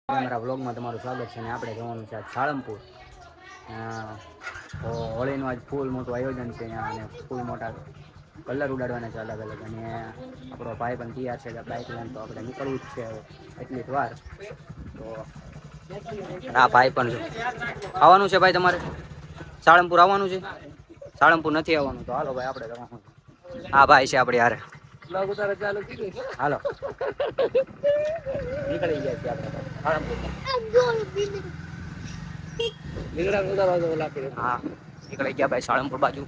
મારા વ્લોગમાં તમારું સ્વાગત છે અને આપણે જવાનું છે સાળંગપુર. હોળીનું આજ ફૂલ મોટું આયોજન છે અહીંયા અને ફૂલ મોટા કલર ઉડાડવાના છે અલગ અલગ. અને આપણો ભાઈ પણ તૈયાર છે બાઇક લઈને, તો આપણે નીકળવું જ છે એટલી જ વાર. તો હા ભાઈ પણ આવવાનું છે. ભાઈ તમારે સાળંગપુર આવવાનું છે? સાળંગપુર નથી આવવાનું તો હાલો ભાઈ આપણે જવાનું. હા ભાઈ છે આપણે યાર. હાલો નીકળી ગયા છીએ આપણે. હા નીકળી ગયા ભાઈ સાળંગપુર બાજુ.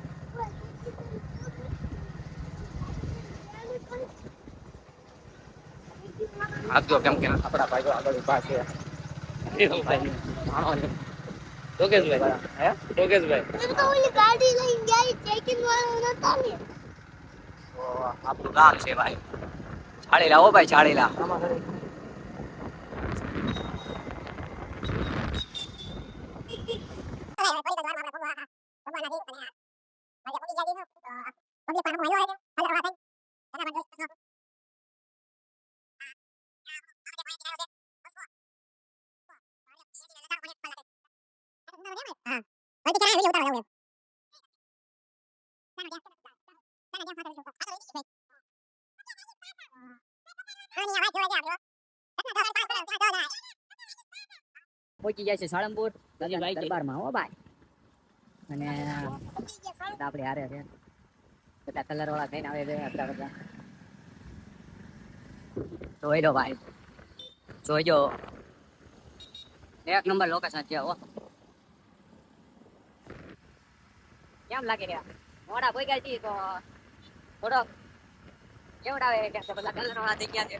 આપજો કેમ કે આપણા ભાઈઓ આગળ ઉભા છે. આપણું ગામ છે ભાઈ છાળેલા. હો ભાઈ છાળેલા. પહોંચી જાય છે સાળંગપુર દરબારમાં. હો ભાઈ અને આપણે હારે છે બધા કલર વાળા થઈને આવે છે. આપણા બધા જોઈ લો ભાઈ, જોઈજો એક નંબર લોકેશન છે. હો કેમ લાગે રહ્યા મોડા કોઈ ગયા છીએ તો થોડોક કેવડાવે કે બધા કલર વાળા થઈ ગયા છે.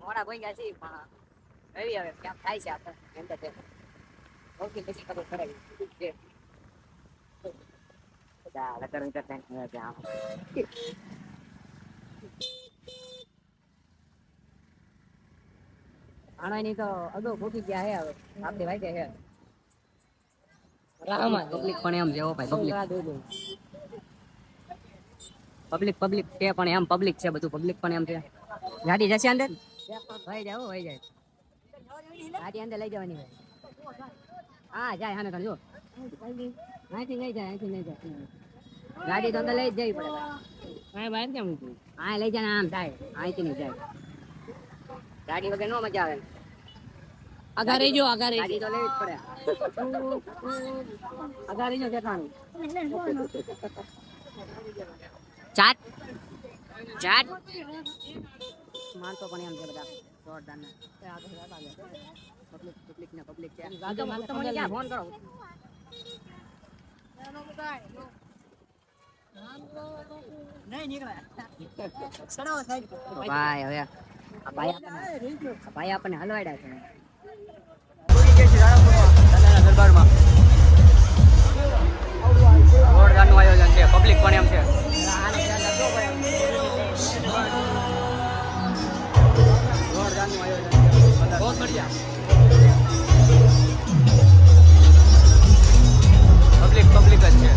મોડા કોઈ ગયા છે પણ એવી હવે કેમ થાય છે આપણે ઓકે પછી ખબર કરાવી આણાની તો અગો ભૂકી ગયા હે. હવે આપણે વાગે હે પબ્લિક પણ એમ જેવો ભાઈ પબ્લિક છે પણ એમ પબ્લિક છે બધું. પબ્લિક પણ એમ છે. ગાડી જશે અંદર ભાઈ જાવ ભાઈ જાય ગાડી અંદર લઈ જવાની હોય. હા જાય હાને જો અહીંથી નહીં જાય, અહીંથી નહીં જાય. ગાડી તો અંદર લઈ જ જવી પડે. હા લઈ જાય આમ થાય, અહીંથી નહીં જાય. ગાડી વગર નો મજા આવે. અગારી જો અગારી ગાડી તો લેવી જ પડે. અગારી જો દેખાણી ચાટ ચાટ માણસો પણ એમ છે બધા જોરદાર ના. પબ્લિક ને પબ્લિક છે. ફોન કરો ભાઈ. હવે ભાઈ આપણને હલવાડ્યા છે દરબારમાં. જોરદારનું આયોજન છે. પબ્લિક પણ એમ છે. જોરદારનું આયોજન છે. બહુ બઢિયા. પબ્લિક જ છે.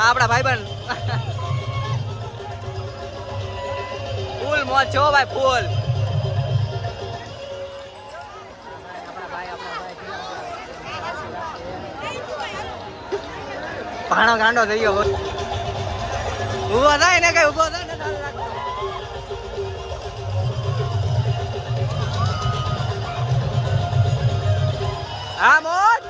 આપણા ભાઈબંધ ફૂલ મોજ છો ભાઈ ફૂલ. ભાણો ગાંડો થઈ ગયો. ઉભો થાય ને કઈ ઉભો થાય ને. હા મોજ.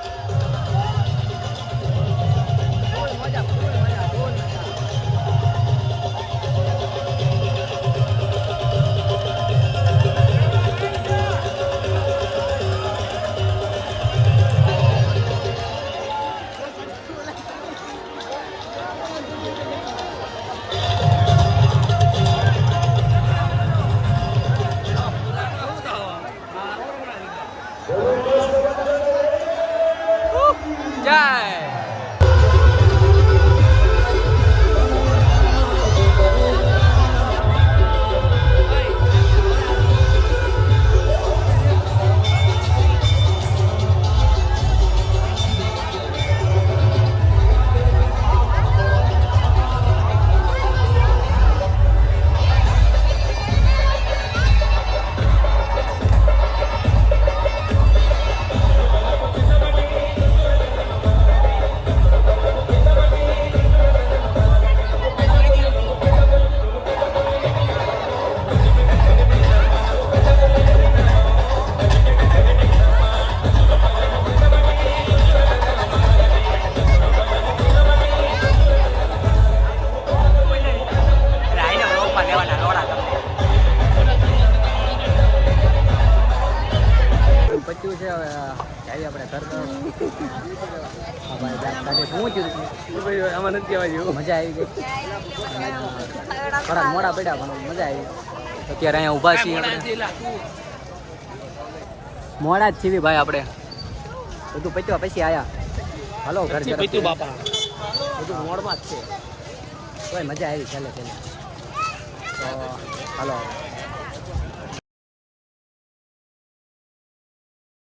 જય. પચ્યું છે હવે જઈએ આપણે ઘર તો. આમાં નથી કહેવાય જેવું. મજા આવી ગઈ. થોડા મોડા પડ્યા પણ મજા આવી. અત્યારે અહીંયા ઊભા છીએ આપણે. મોડા જ છીએ ભાઈ આપણે. બધું પત્યું પછી આયા. હાલો ઘર પત્યું બાપા. બધું મોડમાં જ છે. કોઈ મજા આવી ચાલે ચાલે તો હાલો.